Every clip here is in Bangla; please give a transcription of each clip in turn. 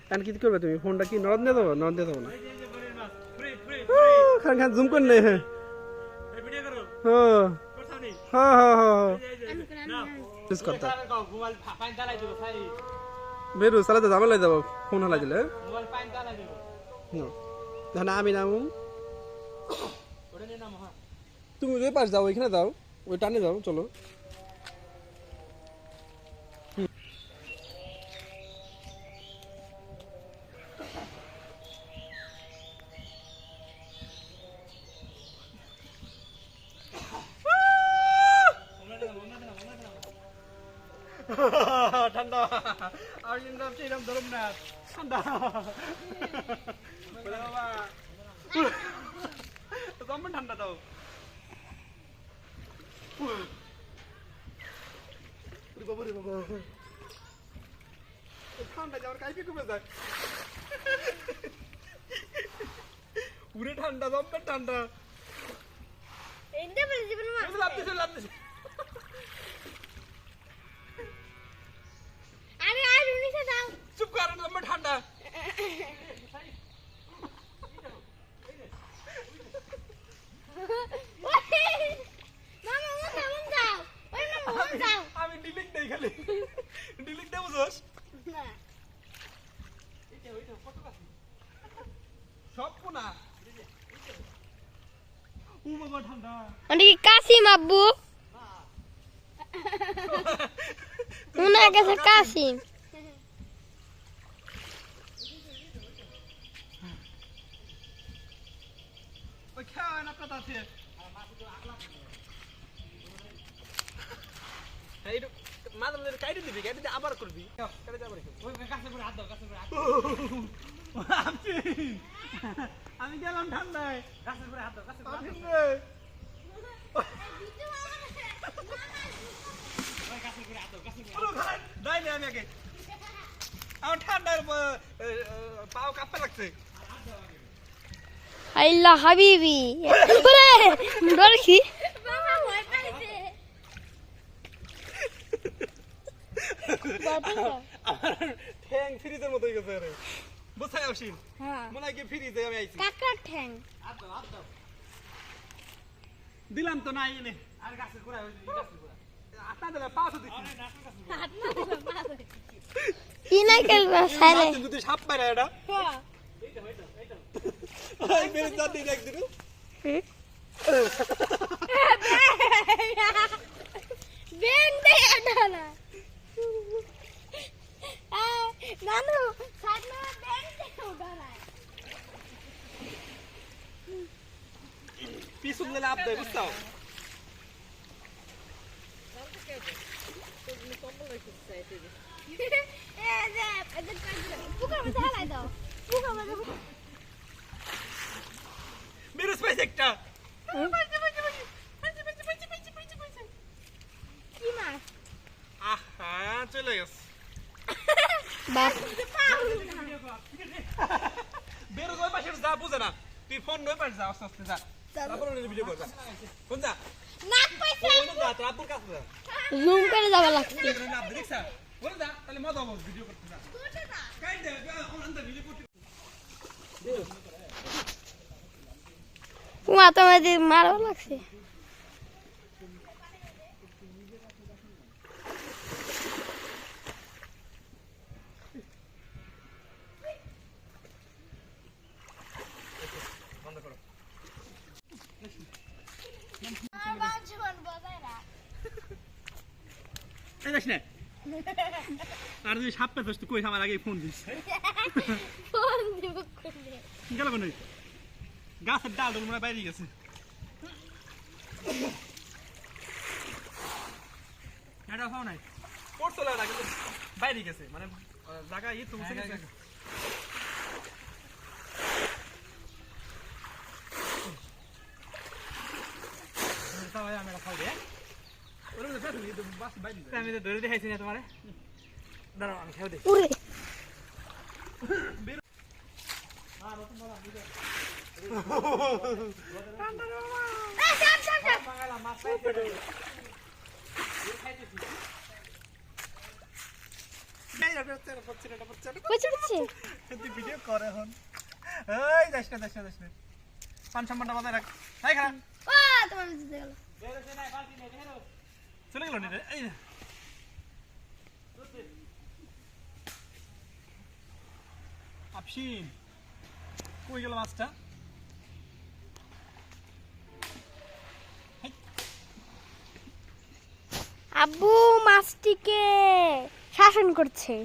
এখন কি করবে তুমি ফোনটা কি নরদ দিয়ে দেবো নরদ দিয়ে দেবো না খান খান জুম করে নে হ্যাঁ হ্যাঁ হ্যাঁ হ্যাঁ ইউজ করতে বেরু চালাতে ঝামেলা যাবো ফোন হালাই দিলে না আমি নামু তুমি ওই পাশ যাও ওইখানে যাও ওই টানে যাও চলো ঠান্ডা আর কিন্তু এরকম ধরুন না ঠান্ডা বাবা কম ঠান্ডা দাও ঠান্ডা যাওয়ার কাইপি কমে যায় পুরে ঠান্ডা জম্পের ঠান্ডা চুপ করেন জম্পের ঠান্ডা আমি ডিলিট দেই খালি ডিলিট দেবো জোস সব কোনা ও বাবা ঠান্ডা মানে কি কাসিম আব্বু উনার কাছে কাসিম ওই খাওয়া না কথা আছে মাদার কাইটে দিবি কাইটে আবার করবি কাইটে আবার করবি ওই কাছে করে হাত দাও কাছে করে হাত আমি গেলাম ঠান্ডায় কাছে করে হাত দাও কাছে করে হাত দাও ওই কাছে করে হাত দাও কাছে করে দাই না আমি আগে আমার ঠান্ডার পাও কাঁপতে লাগছে আল্লাহ হাবিবি বলে ডরছি বাবা ভয় পাইছে ঠ্যাং ফ্রিজের মতো হয়ে গেছে রে বুঝাই আসিন হ্যাঁ মনে হয় কি ফ্রিজে আমি আইছি কাকার ঠ্যাং দিলাম তো না এনে আর গাছের গোড়া হইছে গাছের গোড়া আটা দিলে পাঁচও দিছি কি না করবা সারে যদি সাপ পারে এটা হ্যাঁ এইটা ওই মেরে জাতি দেখ দিন বেন দে এটা না নানু সামনে বেন দে ওটা না পিছন দিলে আপ দেয় বুঝছো মেরে স্পাইস একটা কি মাছ আহা চলে গেছে বাপ বেরো ওই পাশে যা বুঝে না তুই ফোন নয় পাশে যা আস্তে আস্তে যা তারপর ওই ভিডিও কর যা কোন যা নাক পাইছে ওই যা তারপর কাছে যা জুম করে যাবা লাগছে না দেখছা ওরে যা তাহলে মজা হবে ভিডিও করতে যা কাই দে অনন্ত ভিডিও করতে উমা তোমাদের মারও লাগছে বন্ধ করো এই দেখ না আর তুই সাপ পেছস তুই কই আমার আগে ফোন দিস ফোন দিব কোনে গেল কোন গাছের ডাল ডল মনে বাইরে গেছে এটা ফাও নাই পড়ছলা না কিন্তু বাইরে গেছে মানে জায়গা ই তো মুছে গেছে তাই আমি খাও দে ওরে মধ্যে ফেলে দিই বাস বাইরে আমি তো ধরে দেখাইছি না তোমারে দাঁড়াও আমি খাও দে ওরে হ্যাঁ নতুন বলা দিবে বাঙালা মাছ পাইছে খাইতেছি বুঝছে বুঝছে ভিডিও করে এখন এই যাস না পান সম্মানটা বাজায় রাখ তাই খারাপ তোমার জিতে গেল চলে গেল রে এই আপসিন কই গেল মাছটা আব্বু মাছটিকে শাসন করছে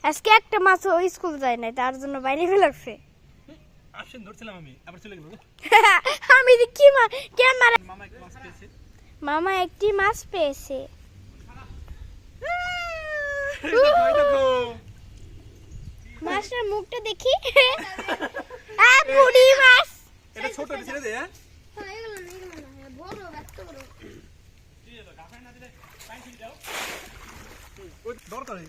আজকে একটা মাছও স্কুল যায় নাই তার জন্য বাইরে লাগছে আপসিন ধরছিলাম আমি আবার চলে গেল আমি কি ক্যামেরা মামা এক মাছ পেয়েছে মামা একটি মাছ পেয়েছে দেখো মাছের মুখটা দেখি বুড়ি মাছ এটা ছোট ছেড়ে দে হ্যাঁ দরকারি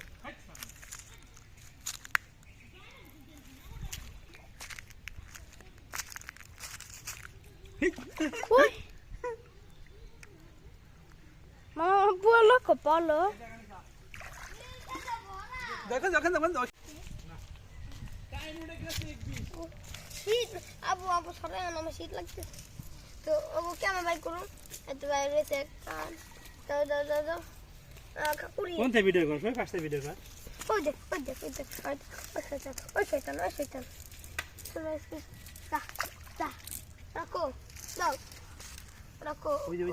মামা বলো বলো দেখো যখন শীত আবু আবু সরে আমার শীত লাগছে তো আবু কেমন বাই করুন এত বাইরে দাও দাও দাও দাও কাকুরি কোন থেকে ভিডিও করছ ফার্স্ট ভিডিও কর ওই দেখ ওই শয়তান যা রাখো দাও রাখো ওই যে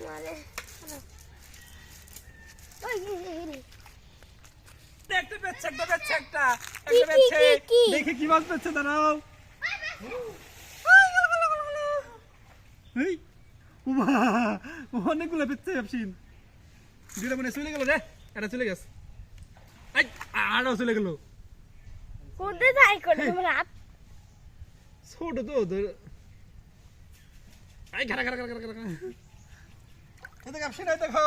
মারে ওই দেখতে পেচ্ছে একটা কি? দেখে কি মাছ পেচ্ছে দাঁড়াও এই অনেকগুলো পেচ্ছে আপসিন দুটা মানে চলে গেল রে এটা চলে গেছে আরও চলে গেল কোথায় যাই করে তোমার হাত ছোট তো এই ঘাড়া এদিকে আপসিন এই দেখো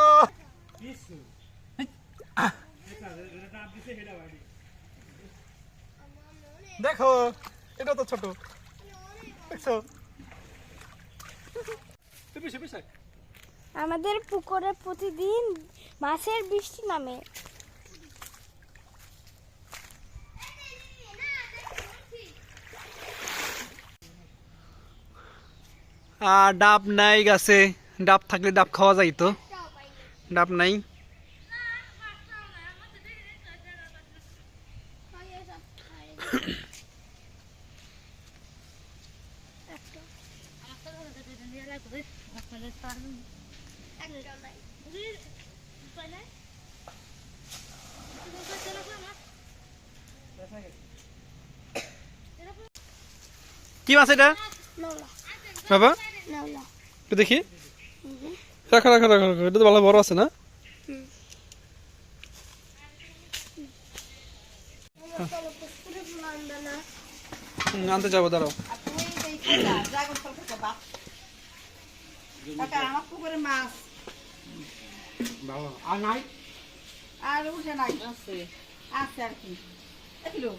দেখো এটা তো ছোট দেখছো আমাদের পুকুরে প্রতিদিন মাছের বৃষ্টি নামে ডাব নাই গাছে ডাব থাকলে ডাব খাওয়া যাইতো ডাব নাই কি মাছ এটা বাবা একটু দেখি রাখো এটা তো ভালো বড় আছে না আনতে যাবো দাঁড়াও আমার পুকুরে মাছ আর নাই আর উঠে নাই আছে আর কি দেখলো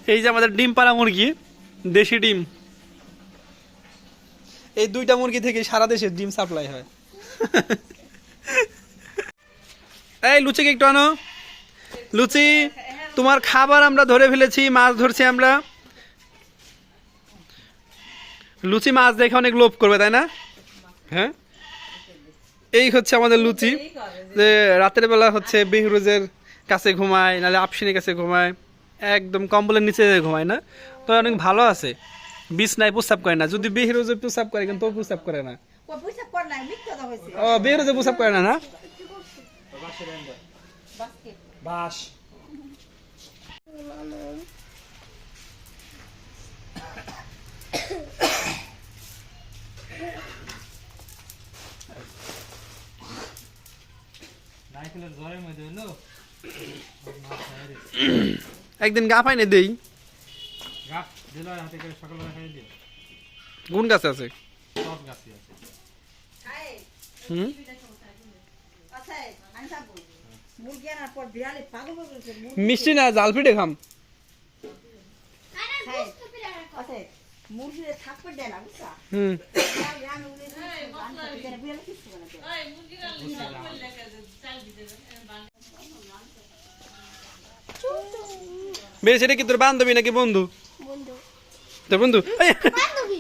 এই যে আমাদের ডিম পাড়া মুরগি দেশি ডিম এই দুইটা মুরগি থেকে সারা দেশে ডিম সাপ্লাই হয় এই লুচিকে একটু আনো লুচি তোমার খাবার আমরা ধরে ফেলেছি মাছ ধরছি আমরা লুচি মাছ দেখে অনেক লোভ করবে তাই না হ্যাঁ এই হচ্ছে আমাদের লুচি যে রাতের বেলা হচ্ছে বেহরুজের কাছে ঘুমায় নাহলে আপসিনের কাছে ঘুমায় একদম কম্বলের নিচে ঘুমায় না তো অনেক ভালো আছে বিছনায় প্রস্রাব করে না যদি বেহরুজে প্রস্রাব করে কিন্তু প্রস্রাব করে না ও বেহরুজে প্রস্রাব করে না না বাস একদিন গা পাইনে দেই কোন গাছে আছে মুরগি আনার পর বিড়ালে পাগল হয়ে গেছে মিষ্টি না জাল পিঠে খাম। খায় আছে মুরগিরে থাপ্পড় দেয় না বুঝছা হুম আমি উড়ে বিড়ালে কিছু করে না বেশ, এটা কি তোর বান্ধবী নাকি বন্ধু? বন্ধু তোর বন্ধু? এই, বান্ধবী